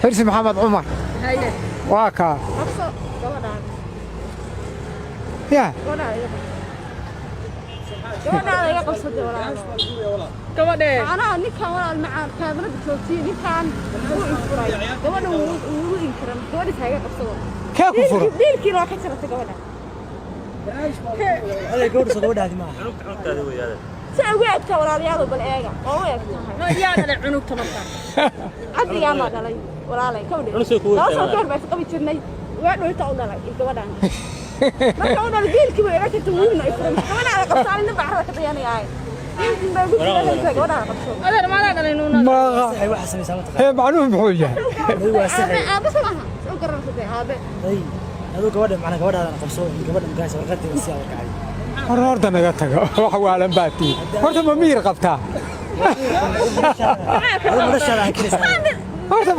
حرس محمد عمر هاي واكا أقصى قوانا يا قوانا يا قصة ولا قوانا أنا نكان ولا المعان كاميرا بتوتي نكان هو إنفراي قوانا هو إنكرم قوانا هاي قصة كيف كفر ديل كيلو كسرت قوانا هذا جود صدق هذه ما سأويت ولا رياض بالإيجا أويت ما يانا العنق تمطر عدي يا ما قالي ولا علي كودي لا صار بس قبي ترني وين يتعود على قوانا ما كنا الجيل كبير لكن تقولنا إفرم كمان على قصة نبع حركة يعني هاي هذا ما لا قالينونا ما هي واحد سنة سنة هي معلوم بحوجة هو سحر بس ما أقرر في هذا طيب هذا جود معنا جود هذا قبصون جود مقاس وقت السياق كعادي horta naga tago wax waalan baati horta ma miir qabtaa هذا مرشح كذا horta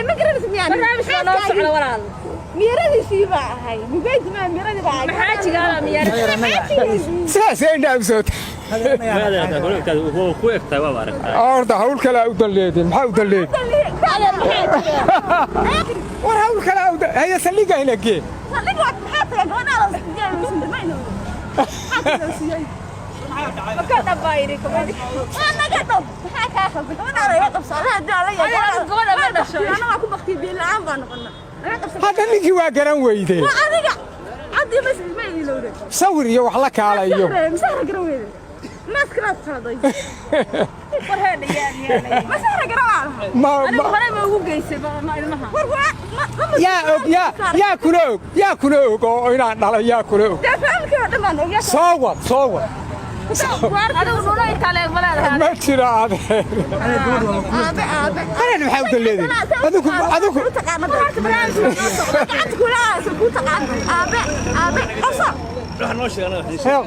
ما قررت يعني ما سعنا ولا ميرادي سيبا هاي مقيد ما ميرادي بقى ما حاجة قال ميرادي saasay dhaabsood هو كويك تبغى بارك horta hawl kale u daleedin maxaa u daleed war hawl kale u haya saliga inagee saliga maxaa tahay go'aana ma inuu كذا بايركم أنا قدم حكى خلف كمان أنا يقف هذا علي أنا أكون بختي بالعام بنقولنا هذا اللي جوا جرام ويده أنا عندي بس ما يلونه صور يا وحلك على يوم مسحر جرويده ما سكرت خلاص فرحان يعني ما سحر جروه ما أنا ما هو جيسي ما يا كلوك أنا على يا كلوك صور ما ترى هذا أنا بحاول الليل هذوك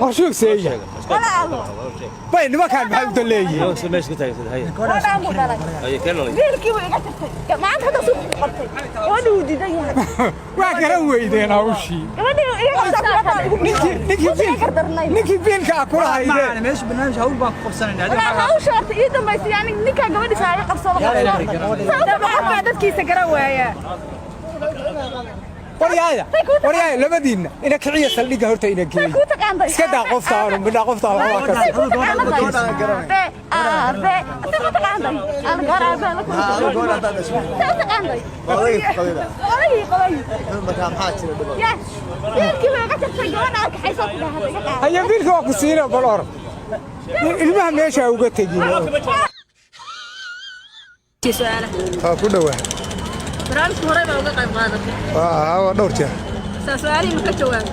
قرشوك سيء باين ما كان بحاول الليل ماشي قلت هي هي كانوا ما عندها تصوف ودودي ده وأكرم ويدين أو شيء نكى بينك أكل هاي أنا مش برنامج هقول بقى قبصنا لا هو شرط إذا ما يعني نكى جوادي ساعة قبصنا ساعة ما عدد كيس جروية ورياي لمدينة إنك عيا سليقة هرتا إنك سكدا قفطة من قفطة هيا بيلك وقصينا بالأرض المهم ايش اوقات تجي سؤاله كل واحد برامج هوري بقى قيب قادته دور jeer سؤالي ما كجواب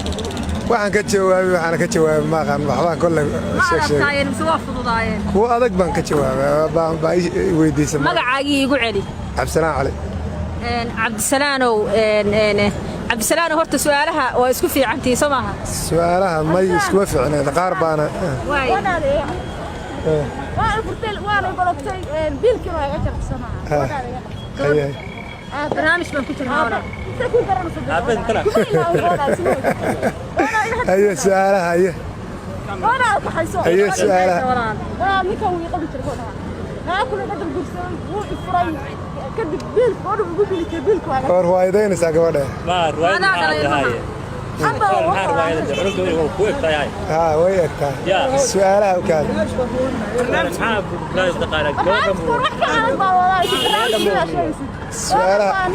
waxaan ka jawaabay waxaan ka jawaabay ma aqaan waxbaan kulay sheegay ma soo fududaayeen kuwa adag baan ka jawaabay baan weydiisay magacaagii igu celi Cabdisalaam Cali Cabdisalaam horta su'aalaha waa isku fiicantii Soomaha su'aalaha ma isku fiicnaa qaar baana waa furtay waana bartay biilkii waa iga Soomaha برنامج من كتر هذا تكون قررنا هي سؤالها هي وانا بحسوا هي سؤالها وانا مكوي قبل تلفونها ناكل قدر قرصان هو افراي كدب بيلك وانا بقول لك بيلك وانا روايدين ساقوده ما روايد هاي ها وياك سؤالها وكذا اصحاب لا يتقارب سؤالها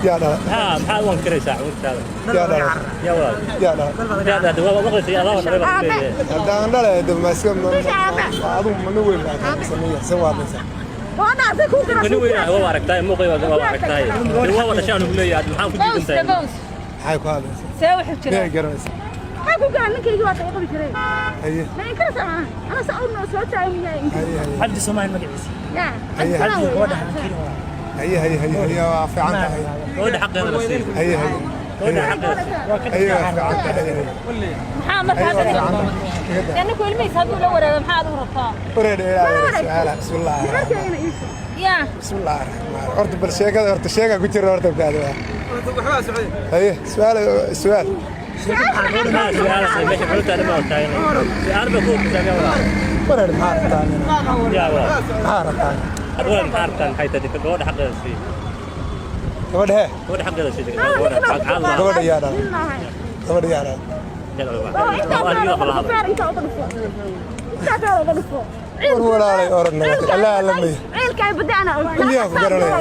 يا لا ها محل وين كريسة وين يا لا يا ولد يا لا يا لا دوا مغلط يا لا هذا لا ده ما اسمه أظن منوي سوى بس وانا اعطيكم كده منوي هو وارك تاي مو قيمة هو وارك تاي هو ولا شانو بلي هذا محل كنت انت حيكون هذا سوي حكي لا جرس حيكون كان لك يجوا تقبل كده هي ما يكرس انا سأقول سؤال تعالى عبد السماء المقعس يا هي في عنها هو حق هذا بصير هي هو حق هي في عنها هي محمد هذا يعني كل ما يسهدوا لو ولا محمد ورطاه وريد سؤال بسم الله يا بسم الله الرحمن الرحيم أرد بالشيكة أرد الشيكة كتير أرد بكذا هي سؤال سؤال سميح قلت أنا ما أتاين أنا بقول كذا ولا المحارة تاني يا ولد محارة تاني أقول المحارة تاني حيث تدك قول حق الشيء gabadha hee قول حق الشيء قول حق الله gabadha yaadha gabadha yaadha war walaalay oranay alla alamay ciilkay badana Ilaa ku garanay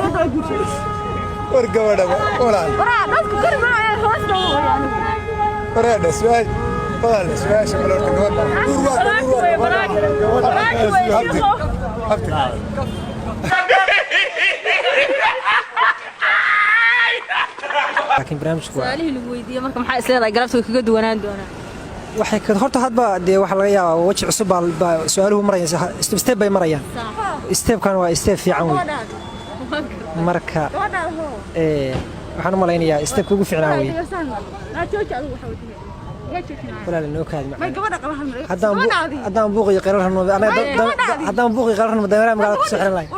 war gabadha walaal waraa dadku garmaayo hoosta weeyaan wareeda su'aal walaal su'aasha malorta gabadha laakiin barnaamijku su'aalihii lagu weydiiyay marka maxaa isleedahay galabta way kaga duwanaan doonaa waxay ka horta hadba dee waxa laga yaabaa waji cusub baa su'aaluhu marayaan step bay marayaan stepkan waa step fiican wey marka waxaan u malaynayaa stepka ugu fiicnaa wey walaal noo kaadi ma haddaan buuqiyo qeyrar rabno haddaan buuqiyo qeyrar rabno dameeraha magaalada ku soo xiran lahay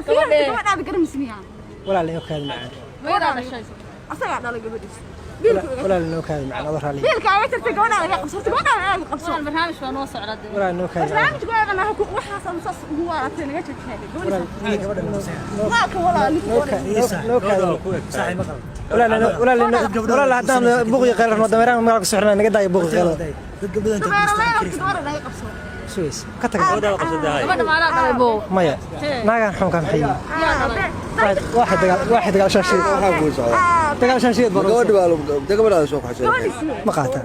walaal noo kaadi macaan asaga dhalay gabadhiis walaal noo kaadi macaan adoo raali biilka ay tagtay gabadha laga qabsato gabadha laga qabsato barnaamij waa noo socdaa walaal noo kaadi barnaamijku ayagana waxaas ama saas ugu waaratay naga jajay walaal noo kaadi walaal haddaan buuqiyo qeyrar rabno dameeraha magaalada ku soo xiran naga daayo buuqiyo qeyrar suweys ka tag gabadha maalaa dhalay boo maya naagaan xunkaan maxay واحد قال شاشيد قال شاشيد gabadha baa gabadha soo qaxay ما قاطع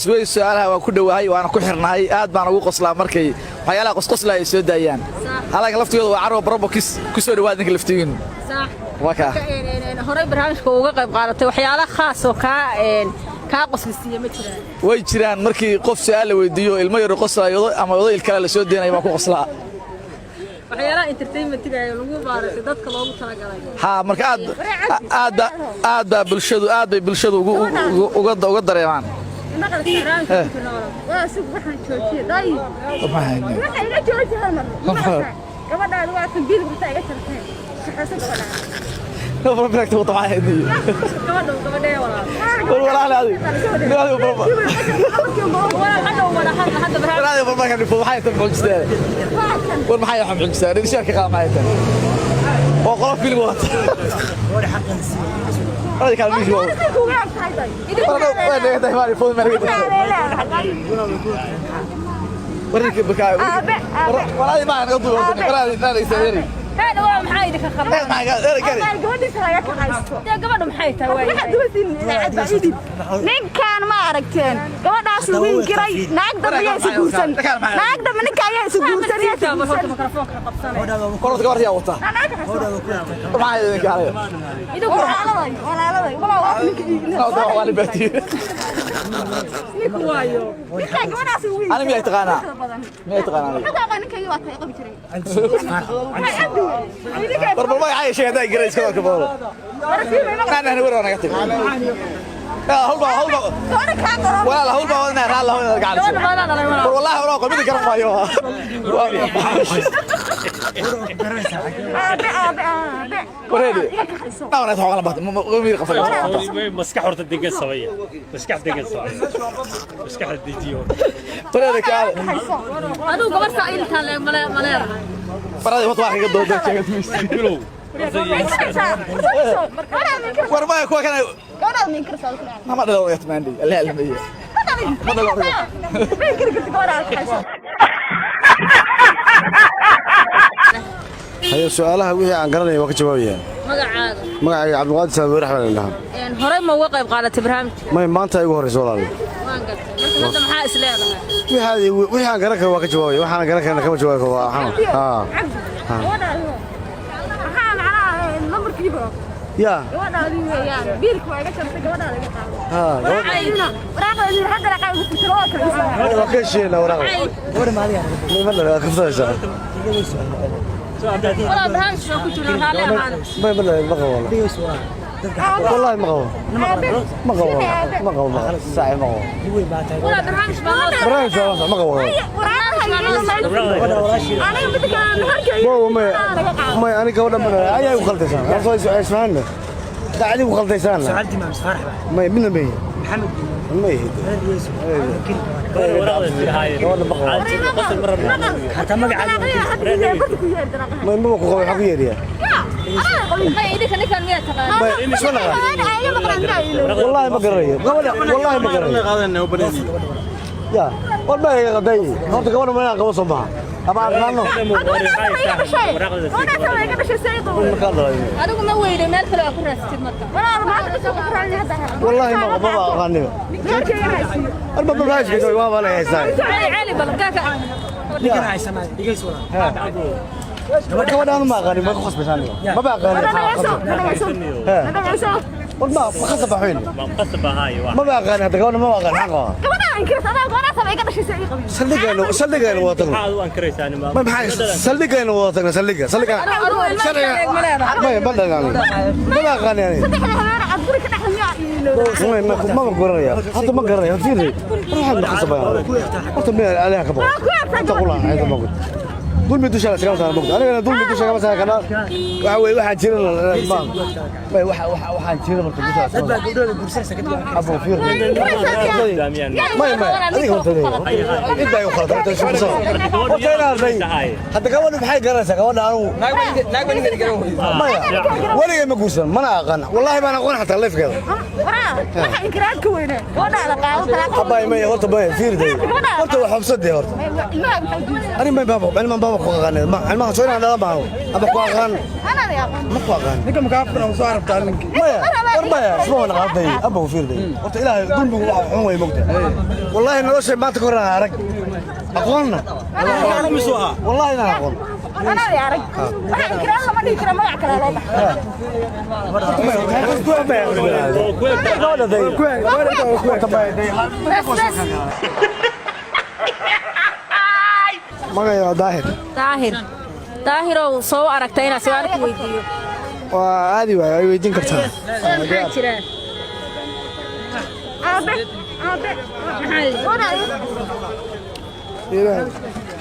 su'aal su'aalaha waa ku dhawahay waana ku xirnahay aad baan ugu qoslaa markay waxyaalaha qosqoslaa ay soo daayaan halka laftigooda waa carwo barobokis ku soo dhawaad ninka laftigiin sax waka horey barnaamijka uga qayb qaadatay waxyaalaha khaas oo ka qoslisiya ma jiraan way jiraan markii qof su'aal la weydiiyo ilmo yar qoslayo ama oday kale la soo deenay baan ku qoslaa waxyaalaha entertainment-ga ee lagu baaratay dadka loogu talagalay ha marka aad bay bulshadu uga dareemaan waa suuq waxaan joojiyay day waxay iga joojiyay gabadha waa tan biil waxay iga jartay shaqaysan gabadha نفر بلاك وطبعا هدي gabadha والله لا هذه لا هذه بربا لا هذه بربا كان يفوز حياة المعجزة والمحيا يحب المعجزة اللي شارك قام معي وقرب في الوقت هذا كان مش هو أنا ما يفوز ما وريك بكاء ولا ما نقضي ولا يسيري هذا هو محايدك خلاص ما قال gabadhi saaya ka haysto gabadha maxay tahay waxa duusin ninkan ma aragteen gabadhaas wiil giray naag dambiya isu guursan naag dambe ninka ayaa isu guursan mikrofoonka qabsanay قرط قرط يا وطا ما هي قال idigu walaaladay waa ninka لا والله باتي ninku waayo ninka gabadhaas wiil انا ما يتقانا ما يتقانا hada ninka waa tay qabi jiray بربل ما عايش هذا جريس كذا كبار انا ورانا قتل هول ولا هول انا لا هول قاعد والله وراك مين كرم مايو وريدي انا توقع لبط مين قفل مسكح ورد الدقة الصوية مسكح الدقة الصوية مسكح الديجيو وريدي قال aduu gabar saa'iltaan maleeyahay فرادي وطواح قدو دك كيلو ورما كو كان gabadhaas min karsaa ما دلو يتماندي لا لا ما دلو min kartaa gabadhaas هي سؤالها وهي عن قرني وقت جوابيها magacaaga magacayga cabdiqaadir saabir axmed ilaha horey ma uga qayb qaadatay barnaamijka may maanta igu horeyso walaal waan gartay marka hadda maxaa is leedahay wixii aan garan karo waa ka jawaabay waxaan garan karna kama jawaabi karo waa gabadhaas maxaa macnaha lambarkiiba ya gabadhaadi weeyaan biilku waa iga jartay gabadhaada iga qaado waraaqayna waraaqda hadda la qaado ku tiro kale waa ka sheena waraaq gabadha maaliya ma la ka fadhiisa walaa barnaamijka ku jiro raalli ahaan ma qabo والله ما قوى ما قوى ما قوى ساعة ما قوى walaa barnaamij baa برنامج ما قوى ما أنا قولنا من أي وخلت إنسان أصلا اسمعنا ساعدي وخلطيسان سعدي ما مسفرح ما من مي محمد ما هي حتى ما قاعد ما مو حقيقي والله ما قريه والله ما قريه يا والله يا غداي هرت كمان ما قبل صباح ابا قالنا adigu ma weyday meel kale ku raastid marka والله ما غني الباب رايش كده ما ولا يساي عالي balkaaka digana ay samaa digay soo كمان ما غني ما خص بساني ما بقى غني والله خصب حين ما قصبة هاي واحد ما بقى غني هذا كمان ما بقى غني حقه سلقة وطن هذا أنكريس أنا ما بحاجة سلقة وطن سلقة ما يبلغ يعني ما بقى غني يعني ما بقول يا حتى ما قرر يا كثير روح عند خصبة حتى من عليها كبر تقول هذا ما قلت دول بدوش على سلامة أنا بقول أنا دول بدوش على مثلا كنا واحد شيل ما واحد شيل أبو فير ما أنا قلت لي إنت يا خالد أنت شو بصير وكنا زي حتى كمان بحاجة جرسة كمان أنا ولا ما قوسن ما أنا أغنى والله ما أنا أغنى حتى الليف كذا أباي ما يهرت باي فير ده هرت وحبسد ده هرت أنا ما بابا أنا ما بابا أغنى أنا ما سوينا هذا ما هو أبغى أغنى ما أغنى ninka makaafir oo soo arabtaa ninka ما شو أنا قاعد أبغى فير ده قلت إلهي دون بقول هو يموت والله إنه ليش ما تكرر أرك أقولنا والله أنا أقول أنا يا رجل ما نكرم ما يكرم ما داهر daahirow soo aragtay inaad su'aal ku weydiiyo وعادي واي ويدين كرتها maxaa jira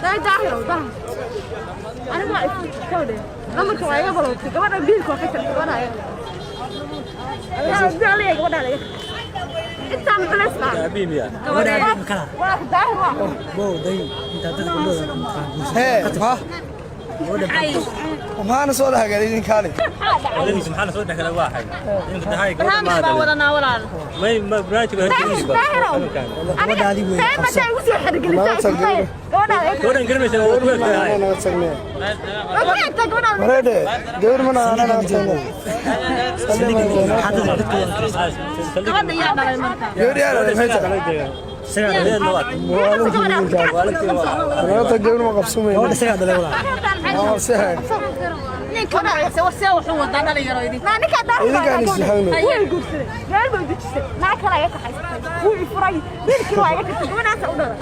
لا داهر أنا ما أفكر لما كنا يقبلوا كمان بيلك وكتر كمان أنا أقول لك كمان عليك أنت عم تلسنا أبين يا واحد داهر بو داي انت تقول ها وما أنا سؤال هذا اللي كالي لأن سبحان الله صدق على واحد إنك هاي barnaamij baa wadanaa walaal ما براتي بهالكلام أنا هذه وين ما تعوزي حد قلت كون إنكرمش أنا أقول لك هاي أنا أتسمع ما تقول مريدة دور من أنا أتسمع gabadha yaa dhalay marka دور يا رجل فيتا أنا تجور ما قبسمي هو سيغا دلay walaal سهل ninka see wuxuu wadaa dhalinyaro idin ما نكاد إذا كان يسحبنا وين قلت غير ما بدك ما كلا يكحي وي فري بيرك واي كنت وانا سودر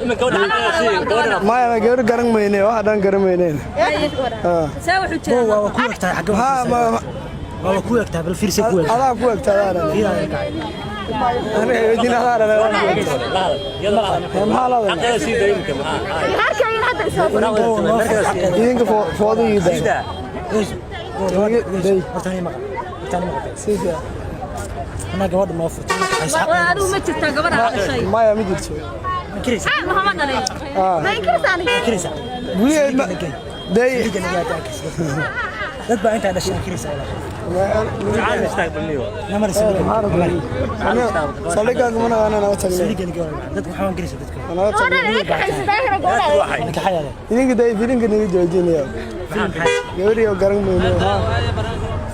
إما كون هذا ما أنا جور قرن مينه واحد أنا قرن مينه see wuxuu jiraa waa ku egtahay xagga ها ما waa ku egtahay bal fiirsi ku egtahay أنا أقول ترى أنا يدين هذا يلا ما هذا حتى سيدا يمكن هركا هذا يسوي يدين فاضي يدا hortani ma سيدا ana gabadha ma furtay adigu ma jirtaa gabadha dhashay ما يا مدري شو kirisa maxamed dhalay ما يكرساني kirisa وليه داي dad baa inta dhashay kirisa تعال نستقبل نيو namar soo أنا صديقك من أنا أتسمع saligan dad waxaan kirisa dadka أنا أتسمع انا كحيس داهر اقول واحد ninka xayale يدين داي فيلين كني جوجين يا يوري وقرن مينه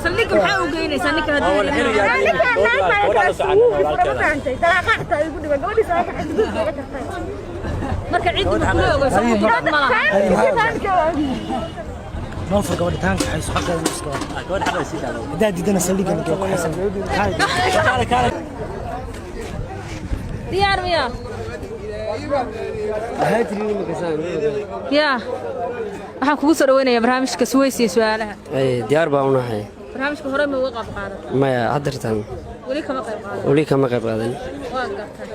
saldhigga maxaa u geynaysaa ninka أول haddii حين انا يا ما يكرسوا ترى قاعد يقول لي قولي ساعه marka cid uu kula ogeyso khibrad ma laha ma fur gabadha taanka xayso xaqeeda iska كون حدا سيدا hadaa diidana saligan ku xaysan diyaar miya yaa waxaan kugu soo dhaweynayaa barnaamijka Suways iyo su'aalaha diyaar baa u nahay barnaamijka hore ma uga qayb qaadan maya hadartan weli kama qayb qaadan wali kama qayb qaadan waa gartay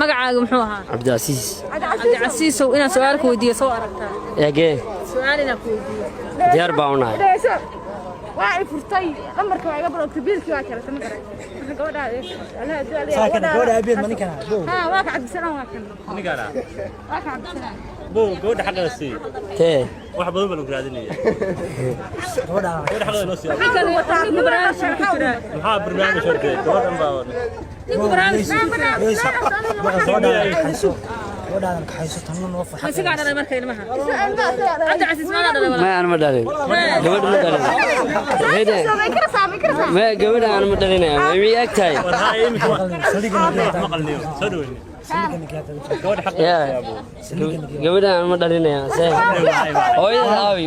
magacaagu muxuu ahaa cabdiasiis cabdicasiisow inaan su'aal ku weydiiyo soo aragtaa yagee su'aal inaan ku weydiiyo diyaar baa u nahay waa furtay lambarka waa iga barogtay biilkii waa kala sama garay gabadha Allah du'aale gabadha abeed ma ninkan waa ka cabdisanaa waa kan ninkaana waa ka cabdisanaa gabadha xaqada sii tee wax badan baan raadinaya gabadha xaqada noo sii kan wataa barnaamij ku jira maxaa barnaamij hortay gabadhan baa gabadha kaxayso tanna noo faxay isaga dhalay markay ilmaha Cabdi Casiis ma dhalay ma aan ma dhalin gabadha ma dhalin ma gabadha aan ma dhalin ma ag tahay war haa imika maqalniyo soo dhaweyn gabadha xaqada ya gabadha aan ma dhalinaya hooyada aawi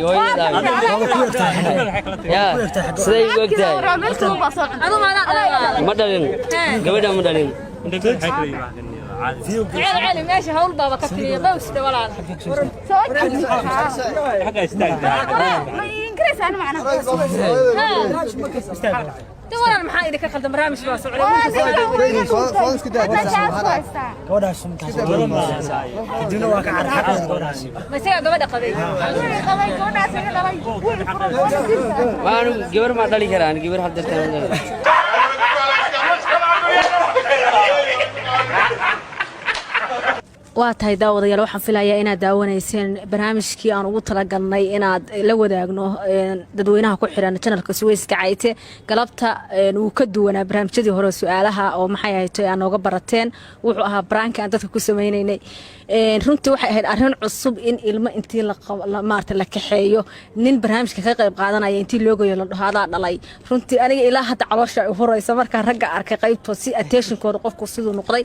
ya siday u eg tahay ma dhalin gabadha ma dhalin عالي ماشي هول بابا كتير بوس ده ولا حاجه استاذ ما ينكرس انا معنا ده ولا المحايد كخل برامج راس على فانس كده gabadha suntaas dina waa ka carxaq gabadha ما سيا قبل قبي waan gabar ma dhali karaan gabar hadda tan waa tahay daawadayaal waxaan filayaa inaad daawanayseen barnaamijkii aan ugu talagalnay inaad la wadaagno dadweynaha ku xiran channelka Suwayska Cayte galabta uu ka duwanaa barnaamijyadii hore su'aalaha oo maxay ahayd aan nooga barateen wuxuu ahaa brank aan dadka ku sameeynay runtii waxay ahayd arrin cusub in ilmo intii la maartay la kaxeeyo nin barnaamijka ka qayb qaadanaya intii loogayo la dhahaada dhalay runtii aniga ilaa hadda caloosha u horeysa marka ragga arkay qaybto si attention-kooda qofku sidoo noqday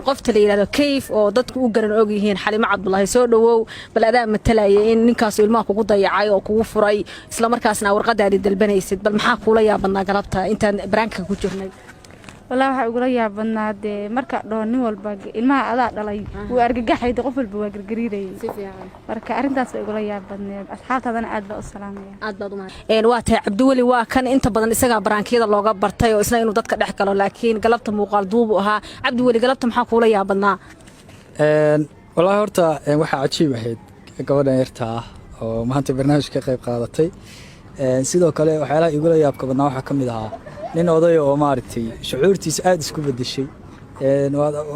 qofta la yiraahdo Kayf oo dadku u garan og yihiin Xalimo Cabdullaahi soo dhawow bal adaa matalaya in ninkaas ilmaha kugu dayacay oo kugu furay isla markaasna warqadaadi dalbanaysid bal maxaa kula yaabadnaa galabta intaan branka ku jirnay والله waxa ugu la yaabanaade marka dhoon walba ilmaha adaa dhalay uu argagaxay qof walba waa gargariiray si fiican marka arintaas ay ugu la yaabanaade asxaabtadana aad baa u salaamaya aad baad u mahad waa tahay Cabdiwali waa kan inta badan isaga barankiyada looga bartay oo isna inuu dadka dhex galo laakiin galabta muuqaal duub ahaa Cabdiwali galabta maxaa kula yaabadnaa والله horta waxa cajiib ahayd gabadhan yarta ah oo maanta barnaamijka qayb qaadatay sidoo kale waxyaalaha igu la yaabka badnaa waxa kamid ahaa nin oday oo maartay shucuurtiisa aad isku bedeshay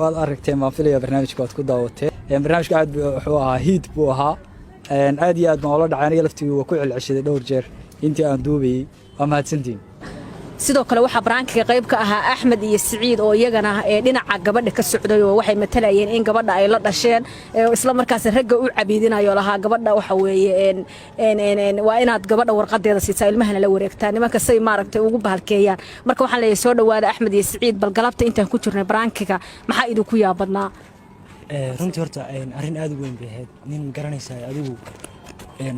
waad aragtay ma filaya barnaamijka waad ku daawateen barnaamijka aad wuxuu ahaa hiid buu ahaa aad iyo aad ma la dhacay aniga laftigu waa ku celcelshaday dhowr jeer intii aan duubayay waa mahadsantiin sidoo kale waxa brankiga qayb ka ahaa Axmed iyo Saciid oo iyagana dhinaca gabadha ka socday oo waxay matalayeen in gabadha ay la dhasheen isla markaas ragga u cabiidinayo laha gabadha waxa weeye waa inaad gabadha warqadeeda siisaa ilmahana la wareegtaa nimanka say maaragtay ugu bahalkeeyaan marka waxaan leeyahay soo dhawaada Axmed iyo Saciid bal galabta intaan ku jirnay brankiga maxaa idinku yaabadnaa runtii horta arrin aad u weyn bay ahayd nin garanaysa adigu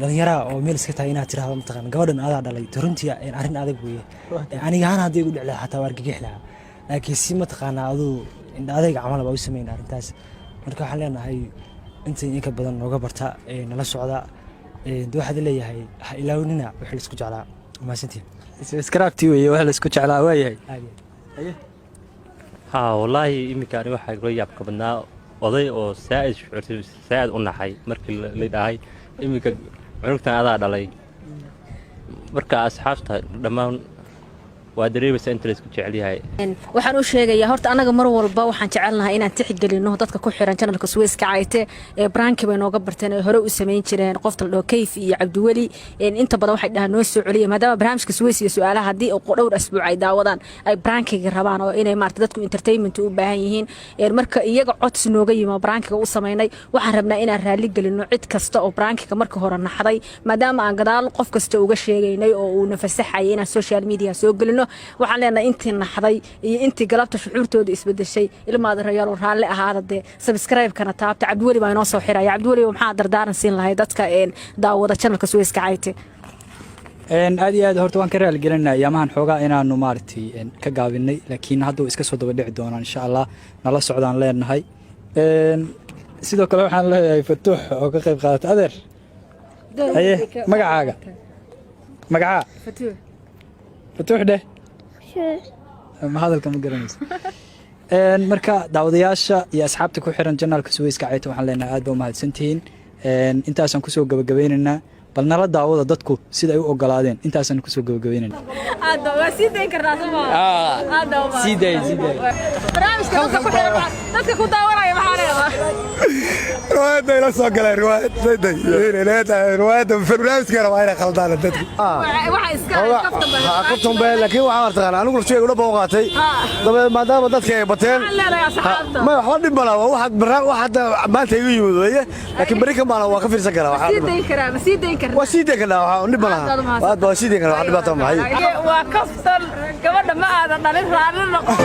dhalinyara oo meel iska tahay inaad tiraahdo mataqaan gabadhan adaa dhalay runtii arrin adag weeye aniga ahaan haddii igu dhiclaa xataa waa argagax lahaa laakiin si mataqaanaa aduu adayga camal baa u sameyn arrintaas marka waxaan leenahay inta inka badan nooga barta nala socda waxaad leeyahay ha ilaawnina wixii la isku jeclaa maasantiin subscribe-tii weeye wax la isku jeclaa waa yahay ها والله imika ani waxa igu yaab ka badnaa oday oo saad u naxay markii la leeyahay imika cunugtan adaa dhalay marka asxaabta dhamaan waa dareemaysa inta la isku jecel yahay waxaan u sheegayaa horta anaga mar walba waxaan jecelnahay inaan tixgelino dadka ku xiran channelka Suwayska Cayte branki bay nooga barteen hore u sameyn jireen qofta la dhaho Kayf iyo Cabdiwali inta badan waxay dhahaan noo soo celiya maadaama barnaamijka Suways iyo su'aalaha hadii oo dhowr asbuuc ay daawadaan ay brankiga rabaan oo inay maarta dadku entertainment u baahan yihiin marka iyaga codsi nooga yima brankiga u sameynay waxaan rabnaa inaan raali gelino cid kasta oo brankiga marka hore naxday maadaama aan gadaal qof kasta uga sheegaynay oo uu nafasaxay inaan social media soo gelino waxaan leenahay intii naxday iyo intii galabta shucuurtooda isbedeshay ilmaada rayaal oo raalli ahaadade subscribe-kana taabta Cabdiwali baa inoo soo xiraya Cabdiwali maxaa dardaaran siin lahayd dadka daawada channelka Suwayska Cayte aad iyo aad horta waan ka raali gelinayaa yaamahan xoogaa inaanu maartay ka gaabinay laakiin hadda uu iska soo daba dhici doonaa insha Allah nala socdaan leenahay sidoo kale waxaan leeyahay Fatuux oo ka qayb qaatay adeer magacaaga Fatuux de ma hadalka ma garanayso marka daawadayaasha iyo asxaabta ku xiran channelka Suwayska Cayte waxaan leenahay aad baa mahadsantihiin intaasaan ku soo gabagabeynaa bal nala daawada dadku sida ay u ogolaadeen intaasaan ku soo gabagabeynayna aad waa sii dayn karnaa Soomaa sii day dadka ku daawanaya maxaa leedahay رواية لا سوق لا رواية رواية في البرنامج كان رواية خلطانة تدري waxa iska kaftan كنتم بين لكن waxaan arkaan anigu shey uga booqatay daba maadaama dadka ay bateen ma wax dhib bala waxaad maanta igu yimid weeye laakiin bari kan bala waa ka fiirsan karaa sii dayn karaa waa sii dayn karaa wax dhib bala waa sii dayn karaa wax dhibaato ma hay waa kaftan gabadha ma aadan dhalin raadin noqon